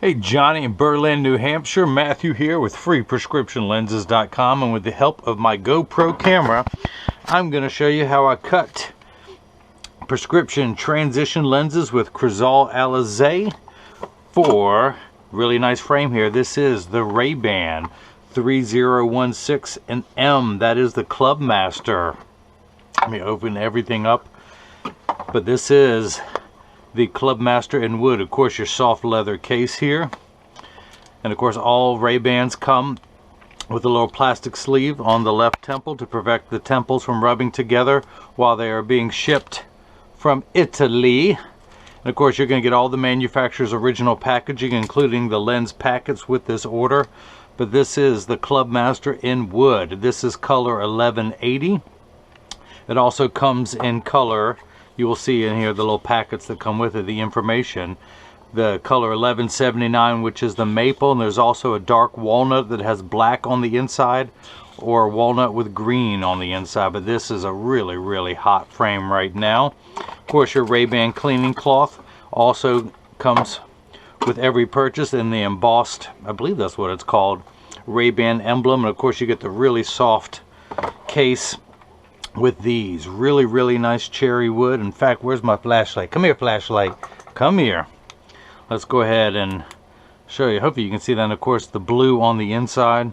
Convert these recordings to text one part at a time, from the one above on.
Hey, Johnny in Berlin, New Hampshire. Matthew here with freeprescriptionlenses.com, and with the help of my GoPro camera, I'm going to show you how I cut prescription transition lenses with Crizal Alize for really nice frame here. This is the RayBan 3016 M. That is the Clubmaster. Let me open everything up. But this is the Clubmaster in wood. Of course, your soft leather case here, and of course all RayBans come with a little plastic sleeve on the left temple to prevent the temples from rubbing together while they are being shipped from Italy. And of course, you're going to get all the manufacturer's original packaging, including the lens packets with this order. But this is the Clubmaster in wood. This is color 1180. It also comes in color, you will see in here the little packets that come with it, the information. The color 1179, which is the maple, and there's also a dark walnut that has black on the inside, or walnut with green on the inside. But this is a really, really hot frame right now. Of course, your RayBan cleaning cloth also comes with every purchase in the embossed, I believe that's what it's called, RayBan emblem. And of course, you get the really soft case with these really, really nice cherry wood. In fact, where's my flashlight? Come here, flashlight. Come here. Let's go ahead and show you. Hopefully you can see that. And of course, the blue on the inside.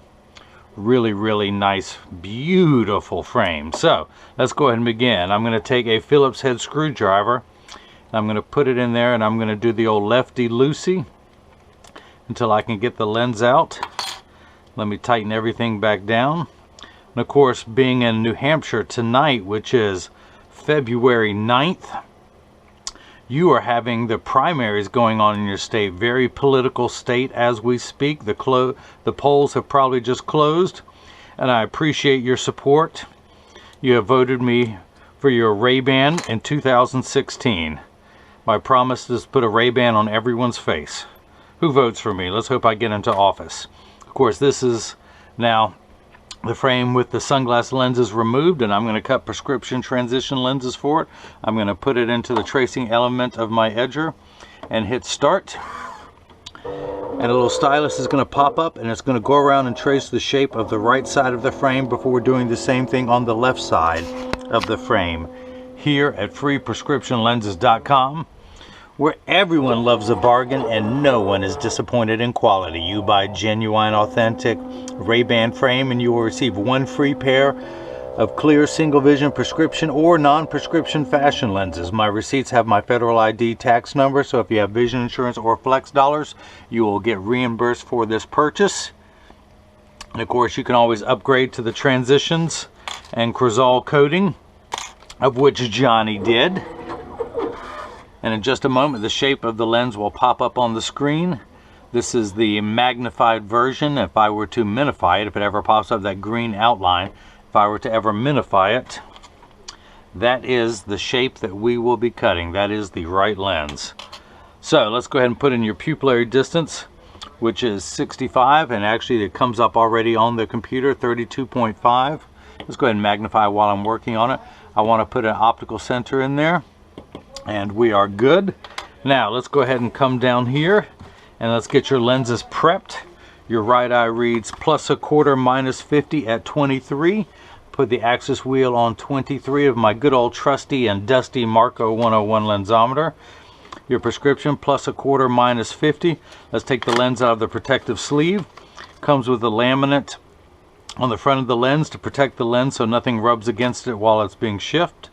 Really, really nice, beautiful frame. So let's go ahead and begin. I'm going to take a Phillips head screwdriver. I'm going to put it in there, and I'm going to do the old lefty-loosey until I can get the lens out. Let me tighten everything back down. And of course, being in New Hampshire tonight, which is February 9th, you are having the primaries going on in your state. Very political state as we speak. The polls have probably just closed, and I appreciate your support. You have voted me for your RayBan in 2016. My promise is to put a RayBan on everyone's face. Who votes for me? Let's hope I get into office. Of course, this is now the frame with the sunglass lenses removed, and I'm going to cut prescription transition lenses for it. I'm going to put it into the tracing element of my edger and hit start. And a little stylus is going to pop up, and it's going to go around and trace the shape of the right side of the frame before doing the same thing on the left side of the frame. Here at freeprescriptionlenses.com, where everyone loves a bargain and no one is disappointed in quality. You buy genuine, authentic RayBan frame, and you will receive one free pair of clear single vision prescription or non-prescription fashion lenses. My receipts have my federal ID tax number, so if you have vision insurance or flex dollars, you will get reimbursed for this purchase. And of course, you can always upgrade to the transitions and Crizal coating, of which Johnny did. And in just a moment, the shape of the lens will pop up on the screen. This is the magnified version. If I were to minify it, if it ever pops up, that green outline, if I were to ever minify it, that is the shape that we will be cutting. That is the right lens. So let's go ahead and put in your pupillary distance, which is 65, and actually it comes up already on the computer, 32.5. Let's go ahead and magnify while I'm working on it. I want to put an optical center in there, and we are good. Now let's go ahead and come down here and let's get your lenses prepped. Your right eye reads +1/4 -50 at 23. Put the axis wheel on 23 of my good old trusty and dusty Marco 101 lensometer. Your prescription +1/4 -50. Let's take the lens out of the protective sleeve. Comes with a laminate on the front of the lens to protect the lens so nothing rubs against it while it's being shifted.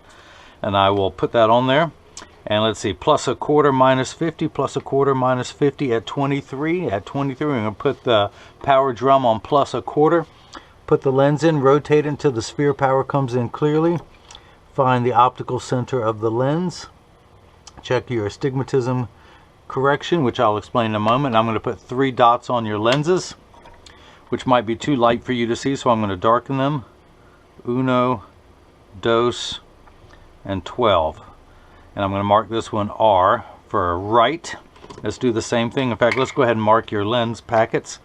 And I will put that on there. And let's see, +1/4 -50, +1/4 -50 at 23. At 23, we're going to put the power drum on +1/4. Put the lens in, rotate it until the sphere power comes in clearly. Find the optical center of the lens. Check your astigmatism correction, which I'll explain in a moment. I'm going to put 3 dots on your lenses, which might be too light for you to see, so I'm going to darken them. 1, 2, and 12. And I'm going to mark this one R for right. Let's do the same thing. In fact, let's go ahead and mark your lens packets.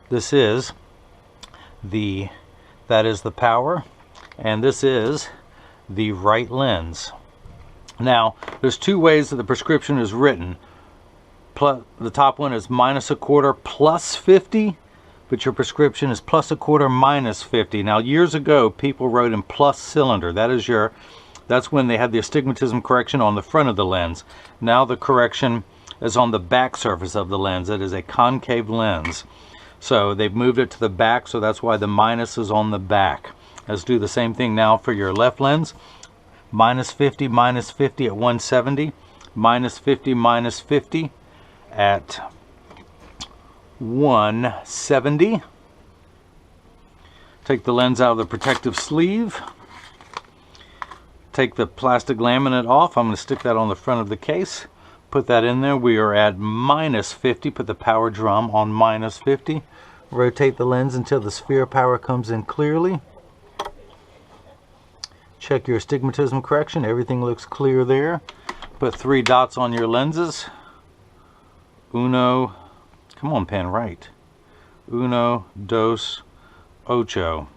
This is that is the power, and this is the right lens. Now, there's 2 ways that the prescription is written. the top one is -1/4 plus 50, but your prescription is +1/4 minus 50. Now, years ago, people wrote in plus cylinder. That's when they had the astigmatism correction on the front of the lens. Now the correction is on the back surface of the lens. It is a concave lens. So they've moved it to the back, so that's why the minus is on the back. Let's do the same thing now for your left lens. -50, -50 at 170. -50, -50 at 170. Take the lens out of the protective sleeve. Take the plastic laminate off. I'm going to stick that on the front of the case. Put that in there. We are at -50. Put the power drum on -50. Rotate the lens until the sphere power comes in clearly. Check your astigmatism correction. Everything looks clear there. Put 3 dots on your lenses. Uno, come on pen, right. Uno, dos, ocho.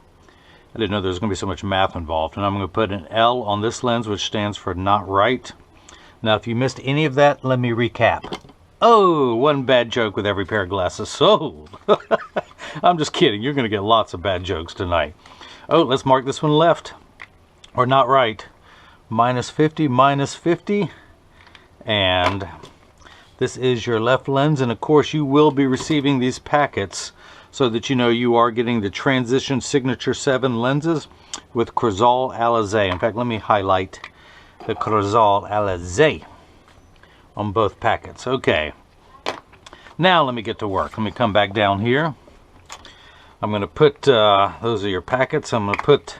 I didn't know there was going to be so much math involved. And I'm going to put an L on this lens, which stands for not right. Now, if you missed any of that, let me recap. Oh, one bad joke with every pair of glasses sold. I'm just kidding. You're going to get lots of bad jokes tonight. Oh, let's mark this one left. Or not right. -50, -50. And this is your left lens. And of course, you will be receiving these packets so that you know you are getting the Transition Signature 7 lenses with Crizal Alize. In fact, let me highlight the Crizal Alize on both packets. Okay, now let me get to work. Let me come back down here. I'm going to put, those are your packets. I'm going to put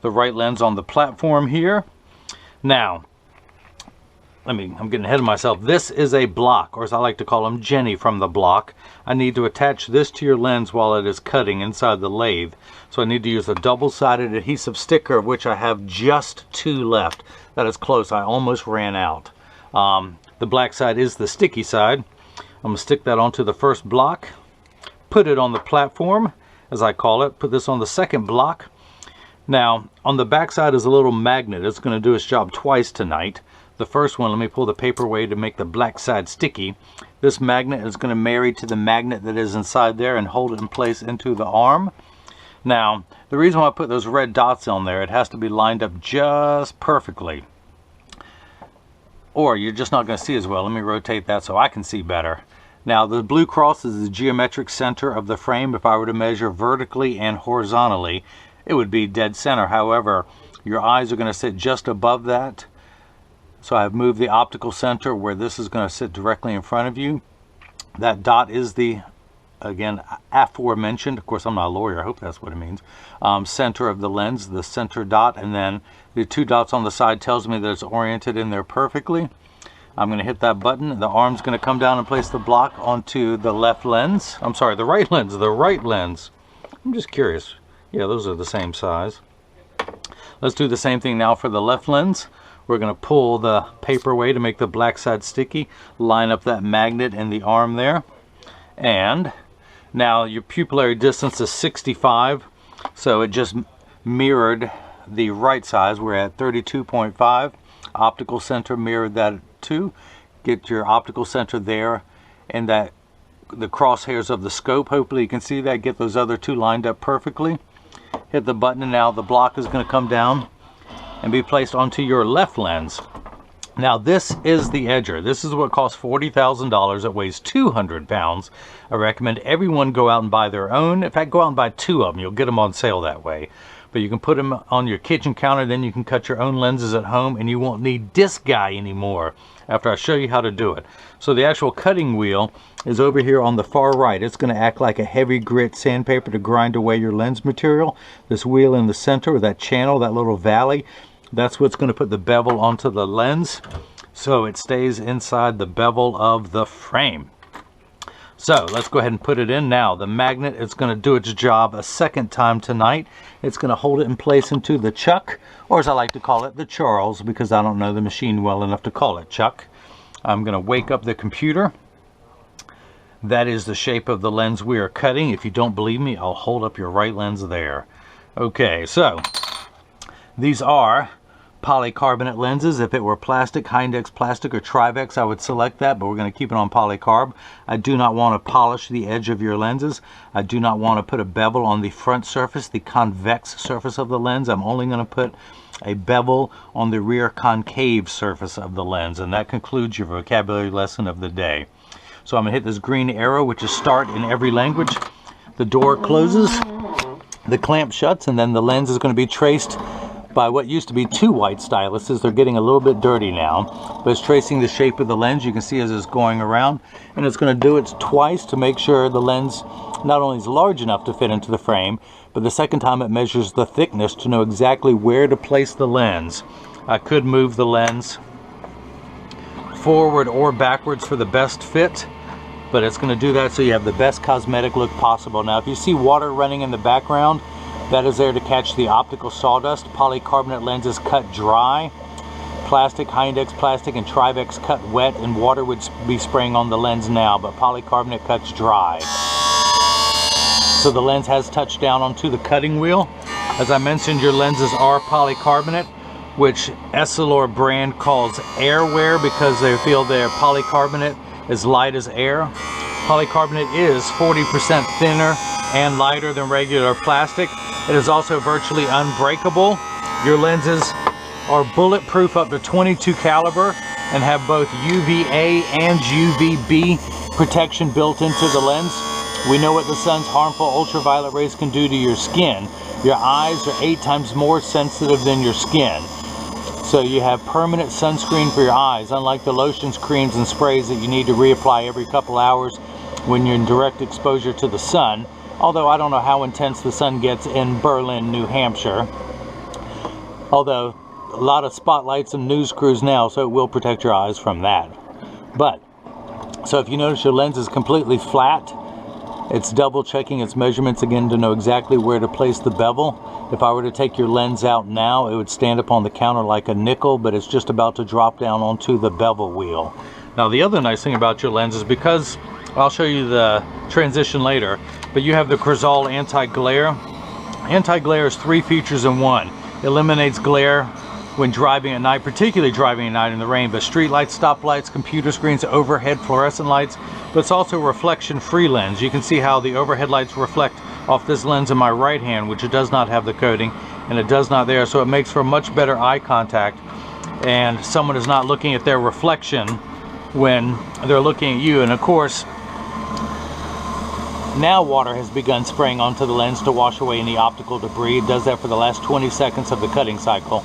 the right lens on the platform here. Now, I'm getting ahead of myself. This is a block, or as I like to call them, Jenny from the block. I need to attach this to your lens while it is cutting inside the lathe. So I need to use a double-sided adhesive sticker, of which I have just 2 left. That is close. I almost ran out. The black side is the sticky side. I'm going to stick that onto the first block, put it on the platform, as I call it, put this on the second block. Now, on the back side is a little magnet. It's going to do its job twice tonight. The first one, let me pull the paper away to make the black side sticky. This magnet is going to marry to the magnet that is inside there and hold it in place into the arm. Now, the reason why I put those red dots on there, it has to be lined up just perfectly, or you're just not going to see as well. Let me rotate that so I can see better. Now, the blue cross is the geometric center of the frame. If I were to measure vertically and horizontally, it would be dead center. However, your eyes are going to sit just above that. So I've moved the optical center where this is going to sit directly in front of you. That dot is the, again, aforementioned, of course I'm not a lawyer, I hope that's what it means, center of the lens, the center dot, and then the 2 dots on the side tells me that it's oriented in there perfectly. I'm going to hit that button. The arm's going to come down and place the block onto the left lens. I'm sorry, the right lens, the right lens. I'm just curious. Yeah, those are the same size. Let's do the same thing now for the left lens. We're going to pull the paper away to make the black side sticky, line up that magnet in the arm there. And now your pupillary distance is 65, so it just mirrored the right size. We're at 32.5. Optical center mirrored that too. Get your optical center there and that the crosshairs of the scope. Hopefully you can see that. Get those other 2 lined up perfectly. Hit the button and now the block is going to come down and be placed onto your left lens. Now this is the edger. This is what costs $40,000. It weighs 200 pounds. I recommend everyone go out and buy their own. In fact, go out and buy 2 of them. You'll get them on sale that way. But you can put them on your kitchen counter, then you can cut your own lenses at home and you won't need this guy anymore after I show you how to do it. So the actual cutting wheel is over here on the far right. It's going to act like a heavy grit sandpaper to grind away your lens material. This wheel in the center, or that channel, that little valley, that's what's going to put the bevel onto the lens so it stays inside the bevel of the frame. So let's go ahead and put it in now. The magnet is going to do its job a second time tonight. It's going to hold it in place into the chuck, or as I like to call it, the Charles, because I don't know the machine well enough to call it chuck. I'm going to wake up the computer. That is the shape of the lens we are cutting. If you don't believe me, I'll hold up your right lens there. Okay, so these are polycarbonate lenses. If it were plastic, Hindex plastic or Trivex, I would select that, but we're going to keep it on polycarb. I do not want to polish the edge of your lenses. I do not want to put a bevel on the front surface, the convex surface of the lens. I'm only going to put a bevel on the rear concave surface of the lens, and that concludes your vocabulary lesson of the day. So I'm going to hit this green arrow, which is start in every language. The door closes, the clamp shuts, and then the lens is going to be traced by what used to be 2 white styluses. They're getting a little bit dirty now, but it's tracing the shape of the lens. You can see as it's going around, and it's going to do it twice to make sure the lens not only is large enough to fit into the frame, but the second time it measures the thickness to know exactly where to place the lens. I could move the lens forward or backwards for the best fit, but it's going to do that so you have the best cosmetic look possible. Now if you see water running in the background, that is there to catch the optical sawdust. Polycarbonate lenses cut dry. Plastic, Hindex plastic, and Trivex cut wet, and water would be spraying on the lens now, but polycarbonate cuts dry. So the lens has touched down onto the cutting wheel. As I mentioned, your lenses are polycarbonate, which Essilor brand calls airwear because they feel their polycarbonate is light as air. Polycarbonate is 40% thinner and lighter than regular plastic. It is also virtually unbreakable. Your lenses are bulletproof up to .22 caliber and have both UVA and UVB protection built into the lens. We know what the sun's harmful ultraviolet rays can do to your skin. Your eyes are 8 times more sensitive than your skin. So you have permanent sunscreen for your eyes, unlike the lotions, creams, and sprays that you need to reapply every couple hours when you're in direct exposure to the sun. Although I don't know how intense the sun gets in Berlin, New Hampshire. Although a lot of spotlights and news crews now, so it will protect your eyes from that. But, so if you notice your lens is completely flat, it's double checking its measurements again to know exactly where to place the bevel. If I were to take your lens out now, it would stand up on the counter like a nickel, but it's just about to drop down onto the bevel wheel. Now the other nice thing about your lens is, because I'll show you the transition later, but you have the Crizal anti-glare. Anti-glare is 3 features in one. It eliminates glare when driving at night, particularly driving at night in the rain, but street lights, stoplights, computer screens, overhead fluorescent lights. But it's also a reflection-free lens. You can see how the overhead lights reflect off this lens in my right hand, which it does not have the coating, and it does not there, so it makes for much better eye contact, and someone is not looking at their reflection when they're looking at you. And of course, now water has begun spraying onto the lens to wash away any optical debris. It does that for the last 20 seconds of the cutting cycle.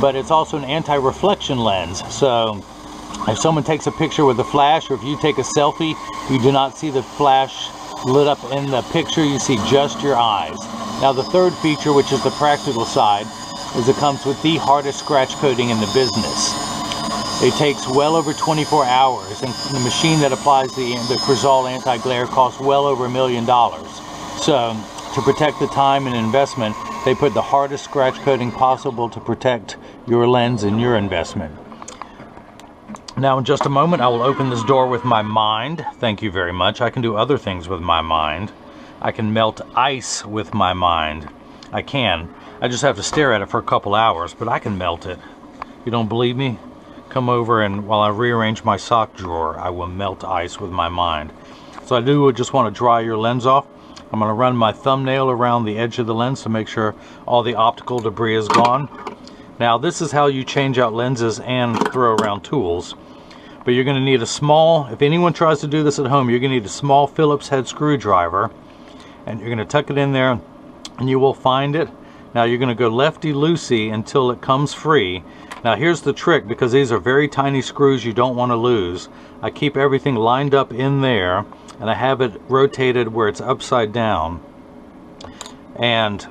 But it's also an anti-reflection lens, so if someone takes a picture with a flash, or if you take a selfie, you do not see the flash lit up in the picture, you see just your eyes. Now the third feature, which is the practical side, is it comes with the hardest scratch coating in the business. It takes well over 24 hours, and the machine that applies the Crizal anti-glare costs well over $1 million. So to protect the time and investment, they put the hardest scratch coating possible to protect your lens and your investment. Now in just a moment, I will open this door with my mind. Thank you very much. I can do other things with my mind. I can melt ice with my mind. I can. I just have to stare at it for a couple hours, but I can melt it. You don't believe me? Come over, and while I rearrange my sock drawer, I will melt ice with my mind. So I do just want to dry your lens off. I'm going to run my thumbnail around the edge of the lens to make sure all the optical debris is gone. Now this is how you change out lenses and throw around tools. But you're going to need a small, if anyone tries to do this at home, you're going to need a small Phillips head screwdriver. And you're going to tuck it in there, and you will find it. Now you're going to go lefty-loosey until it comes free. Now here's the trick, because these are very tiny screws you don't want to lose. I keep everything lined up in there, and I have it rotated where it's upside down. And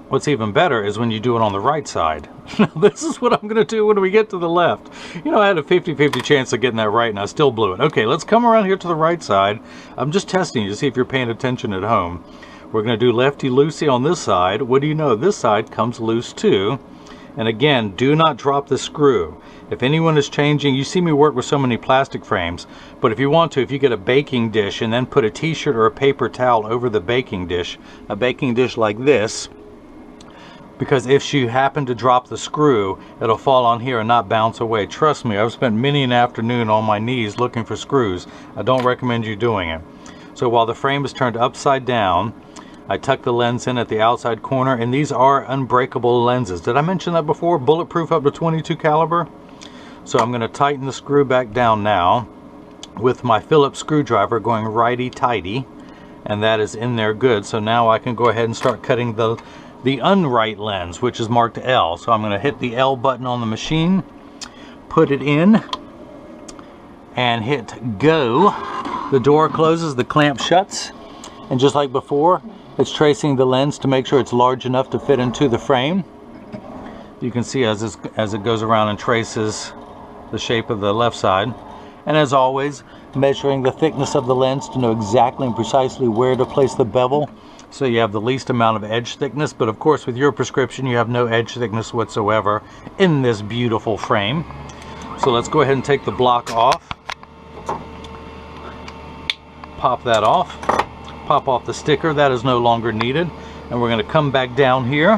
what's even better is when you do it on the right side. Now this is what I'm going to do when we get to the left. You know, I had a 50-50 chance of getting that right, and I still blew it. Okay, let's come around here to the right side. I'm just testing you to see if you're paying attention at home. We're going to do lefty-loosey on this side. What do you know? This side comes loose too. And again, do not drop the screw. If anyone is changing, you see me work with so many plastic frames, but if you want to, if you get a baking dish and then put a t-shirt or a paper towel over the baking dish, a baking dish like this, because if you happen to drop the screw, it'll fall on here and not bounce away. Trust me, I've spent many an afternoon on my knees looking for screws. I don't recommend you doing it. So while the frame is turned upside down, I tuck the lens in at the outside corner, and these are unbreakable lenses. Did I mention that before? Bulletproof up to 22 caliber. So I'm going to tighten the screw back down now with my Phillips screwdriver, going righty-tighty, and that is in there good. So now I can go ahead and start cutting the unright lens, which is marked L. So I'm going to hit the L button on the machine, put it in, and hit go. The door closes, the clamp shuts, and just like before, it's tracing the lens to make sure it's large enough to fit into the frame. You can see as it goes around and traces the shape of the left side. And as always, measuring the thickness of the lens to know exactly and precisely where to place the bevel, so you have the least amount of edge thickness. But of course, with your prescription, you have no edge thickness whatsoever in this beautiful frame. So let's go ahead and take the block off. Pop that off. Pop off the sticker. That is no longer needed. And we're going to come back down here.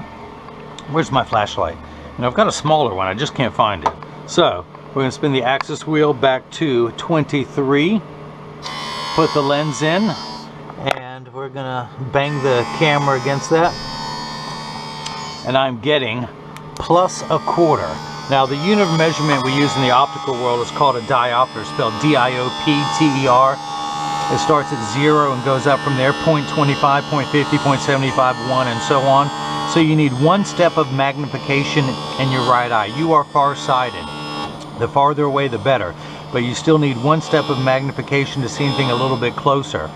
Where's my flashlight? And I've got a smaller one. I just can't find it. So we're going to spin the axis wheel back to 23. Put the lens in. And we're going to bang the camera against that. And I'm getting +1/4. Now the unit of measurement we use in the optical world is called a diopter, spelled D-I-O-P-T-E-R. It starts at 0 and goes up from there, 0.25, 0.50, 0.75, 1, and so on. So you need one step of magnification in your right eye. You are far-sighted. The farther away, the better. But you still need one step of magnification to see anything a little bit closer.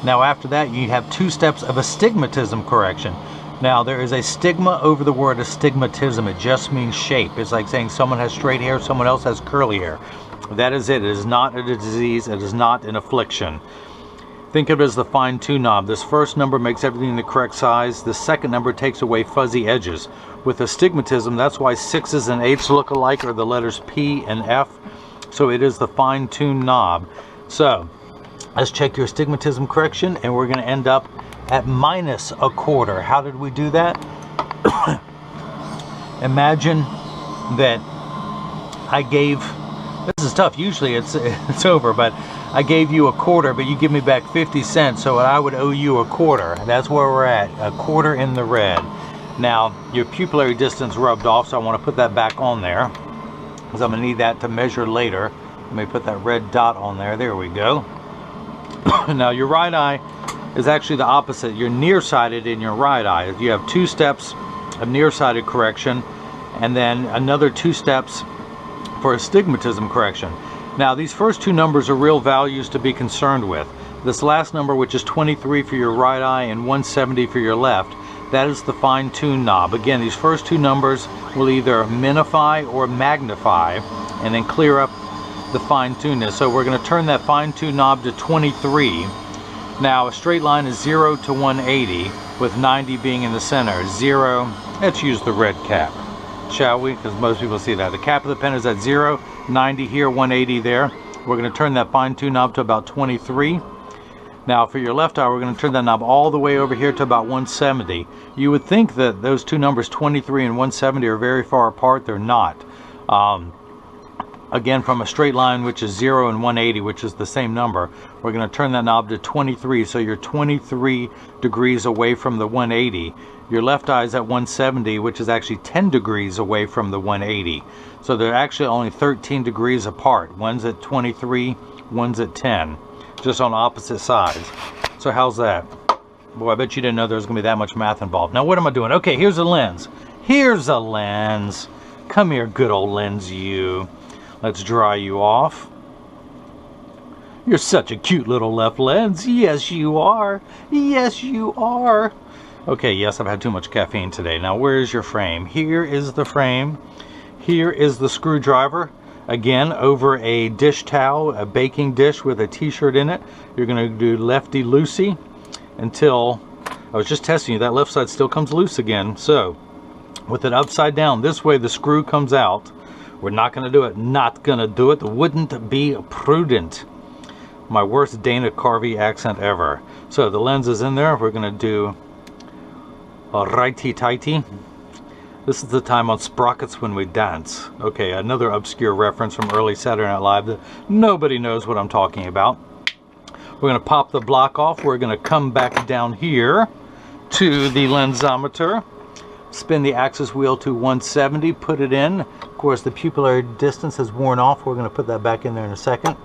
Now after that, you have 2 steps of astigmatism correction. Now there is a stigma over the word astigmatism. It just means shape. It's like saying someone has straight hair, someone else has curly hair. That is it. It is not a disease. It is not an affliction. Think of it as the fine-tune knob. This first number makes everything the correct size. The second number takes away fuzzy edges. With astigmatism, that's why 6s and 8s look alike, or the letters P and F. So it is the fine-tune knob. So let's check your astigmatism correction, and we're going to end up at -1/4. How did we do that? Imagine that I gave... This is tough. Usually it's over, but I gave you 1/4, but you give me back 50 cents, so I would owe you 1/4. That's where we're at, 1/4 in the red. Now, your pupillary distance rubbed off, so I want to put that back on there, because I'm going to need that to measure later. Let me put that red dot on there. There we go. Now, your right eye is actually the opposite. You're nearsighted in your right eye. You have 2 steps of nearsighted correction, and then another 2 steps for astigmatism correction. Now these first 2 numbers are real values to be concerned with. This last number, which is 23 for your right eye and 170 for your left, that is the fine-tune knob. Again, these first 2 numbers will either minify or magnify and then clear up the fine-tuneness. So we're going to turn that fine-tune knob to 23. Now a straight line is 0 to 180 with 90 being in the center. 0, let's use the red cap, shall we? Because most people see that. The cap of the pen is at 0, 90 here, 180 there. We're going to turn that fine-tune knob to about 23. Now for your left eye, we're going to turn that knob all the way over here to about 170. You would think that those 2 numbers, 23 and 170, are very far apart. They're not. Again, from a straight line, which is 0 and 180, which is the same number, we're going to turn that knob to 23. So you're 23 degrees away from the 180. Your left eye is at 170, which is actually 10 degrees away from the 180. So they're actually only 13 degrees apart. One's at 23, one's at 10, just on opposite sides. So how's that? Boy, I bet you didn't know there was going to be that much math involved. Now what am I doing? Okay, here's a lens. Here's a lens. Come here, good old lens, you. Let's dry you off. You're such a cute little left lens. Yes, you are. Yes, you are. Okay, yes, I've had too much caffeine today. Now, where's your frame? Here is the frame. Here is the screwdriver. Again, over a dish towel, a baking dish with a t-shirt in it. You're going to do lefty-loosey until... I was just testing you. That left side still comes loose again. So, with it upside down, this way the screw comes out. We're not going to do it. Not going to do it. Wouldn't be prudent. My worst Dana Carvey accent ever. So, the lens is in there. We're going to do a righty-tighty. This is the time on Sprockets when we dance. Okay, another obscure reference from early Saturday Night Live that nobody knows what I'm talking about. We're going to pop the block off. We're going to come back down here to the lensometer. Spin the axis wheel to 170, put it in. Of course, the pupillary distance has worn off. We're going to put that back in there in a second.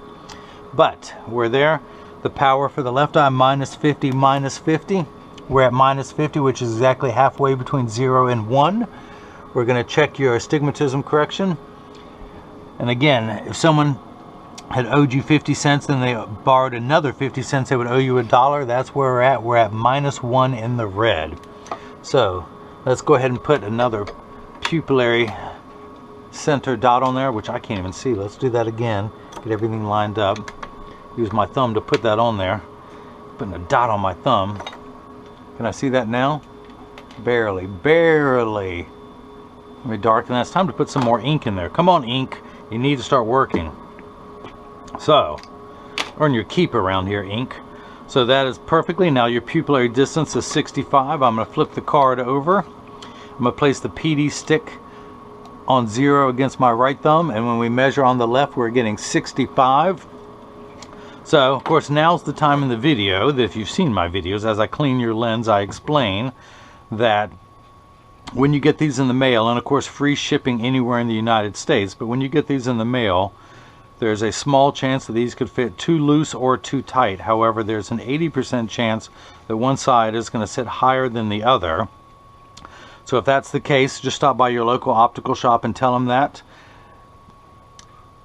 But we're there. The power for the left eye, minus 50, minus 50. We're at minus 50, which is exactly halfway between 0 and 1. We're going to check your astigmatism correction. And again, if someone had owed you 50 cents and they borrowed another 50 cents, they would owe you $1. That's where we're at. We're at minus 1 in the red. So let's go ahead and put another pupillary center dot on there, which I can't even see. Let's do that again. Get everything lined up. Use my thumb to put that on there. Putting a dot on my thumb. Can I see that now? Barely, barely. Let me darken that. It's time to put some more ink in there. Come on, ink. You need to start working. So, earn your keep around here, ink. So that is perfectly. Now your pupillary distance is 65. I'm going to flip the card over. I'm going to place the PD stick on 0 against my right thumb. And when we measure on the left, we're getting 65. So, of course, now's the time in the video that if you've seen my videos, as I clean your lens, I explain that when you get these in the mail, and of course free shipping anywhere in the United States, but when you get these in the mail, there's a small chance that these could fit too loose or too tight. However, there's an 80% chance that one side is going to sit higher than the other. So if that's the case, just stop by your local optical shop and tell them that.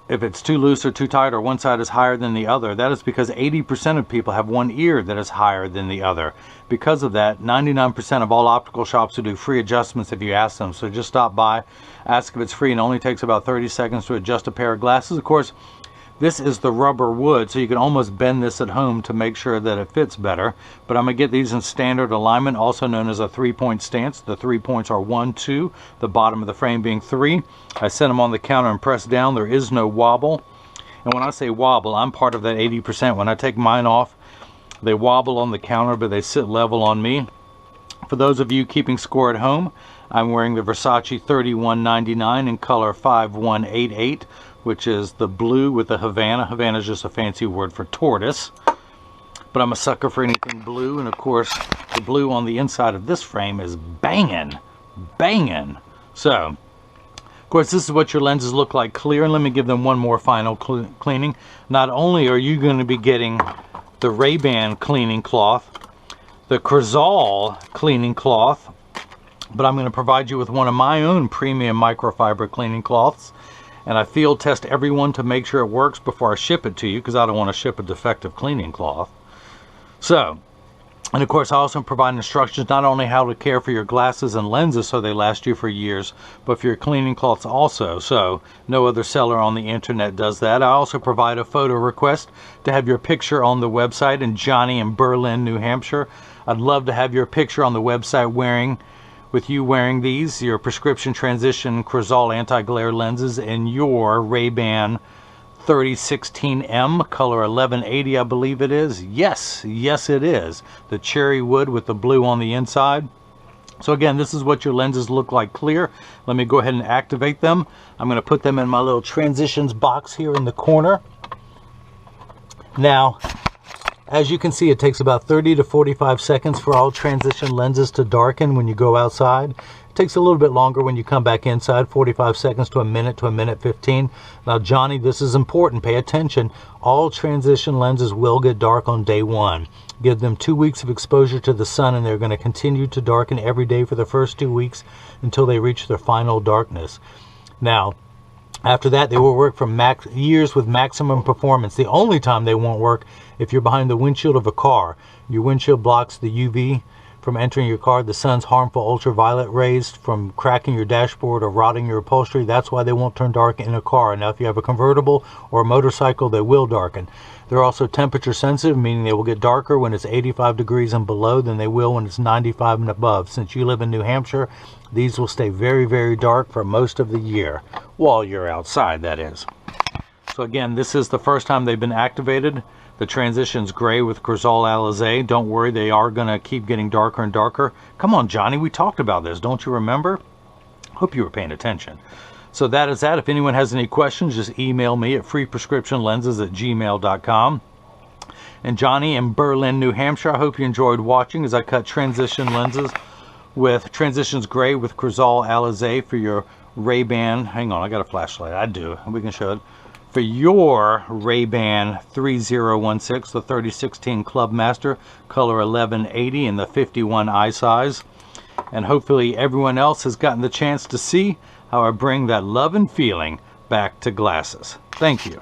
If it's too loose or too tight, or one side is higher than the other, that is because 80% of people have one ear that is higher than the other. Because of that, 99% of all optical shops will do free adjustments if you ask them. So just stop by, ask if it's free, and it only takes about 30 seconds to adjust a pair of glasses. Of course, this is the rubber wood, so you can almost bend this at home to make sure that it fits better. But I'm going to get these in standard alignment, also known as a 3-point stance. The 3 points are 1, 2, the bottom of the frame being 3. I set them on the counter and press down. There is no wobble. And when I say wobble, I'm part of that 80%. When I take mine off, they wobble on the counter, but they sit level on me. For those of you keeping score at home, I'm wearing the Versace 3199 in color 5188. Which is the blue with the Havana. Havana is just a fancy word for tortoise. But I'm a sucker for anything blue. And of course, the blue on the inside of this frame is banging. Banging. So, of course, this is what your lenses look like clear. And let me give them one more final cleaning. Not only are you going to be getting the RayBan cleaning cloth, the Crizal cleaning cloth, but I'm going to provide you with one of my own premium microfiber cleaning cloths. And I field test everyone to make sure it works before I ship it to you, because I don't want to ship a defective cleaning cloth. So, and of course I also provide instructions not only how to care for your glasses and lenses so they last you for years, but for your cleaning cloths also. So no other seller on the internet does that. I also provide a photo request to have your picture on the website. And Johnny in Berlin, New Hampshire, I'd love to have your picture on the website with you wearing these, your prescription transition Crizal anti-glare lenses, and your RayBan 3016M, color 1180, I believe it is. Yes, yes it is. The cherry wood with the blue on the inside. So again, this is what your lenses look like clear. Let me go ahead and activate them. I'm going to put them in my little transitions box here in the corner. Now, as you can see, it takes about 30 to 45 seconds for all transition lenses to darken when you go outside. It takes a little bit longer when you come back inside, 45 seconds to a minute 15. Now, Johnny, this is important. Pay attention. All transition lenses will get dark on day 1. Give them 2 weeks of exposure to the sun, and they're going to continue to darken every day for the first 2 weeks until they reach their final darkness. Now, after that, they will work for years with maximum performance. The only time they won't work if you're behind the windshield of a car. Your windshield blocks the UV from entering your car, the sun's harmful ultraviolet rays from cracking your dashboard or rotting your upholstery. That's why they won't turn dark in a car. Now, if you have a convertible or a motorcycle, they will darken. They're also temperature sensitive, meaning they will get darker when it's 85 degrees and below than they will when it's 95 and above. Since you live in New Hampshire, these will stay very, very dark for most of the year, while you're outside, that is. So again, this is the first time they've been activated. The transition's gray with Crizal Alize. Don't worry, they are going to keep getting darker and darker. Come on, Johnny, we talked about this. Don't you remember? Hope you were paying attention. So that is that. If anyone has any questions, just email me at freeprescriptionlenses@gmail.com. And Johnny in Berlin, New Hampshire, I hope you enjoyed watching as I cut transition lenses with Transitions Gray with Crizal Alize for your RayBan. Hang on, I got a flashlight. I do. We can show it. For your RayBan 3016, the 3016 Clubmaster, color 1180 in the 51 eye size. And hopefully everyone else has gotten the chance to see how I bring that love and feeling back to glasses. Thank you.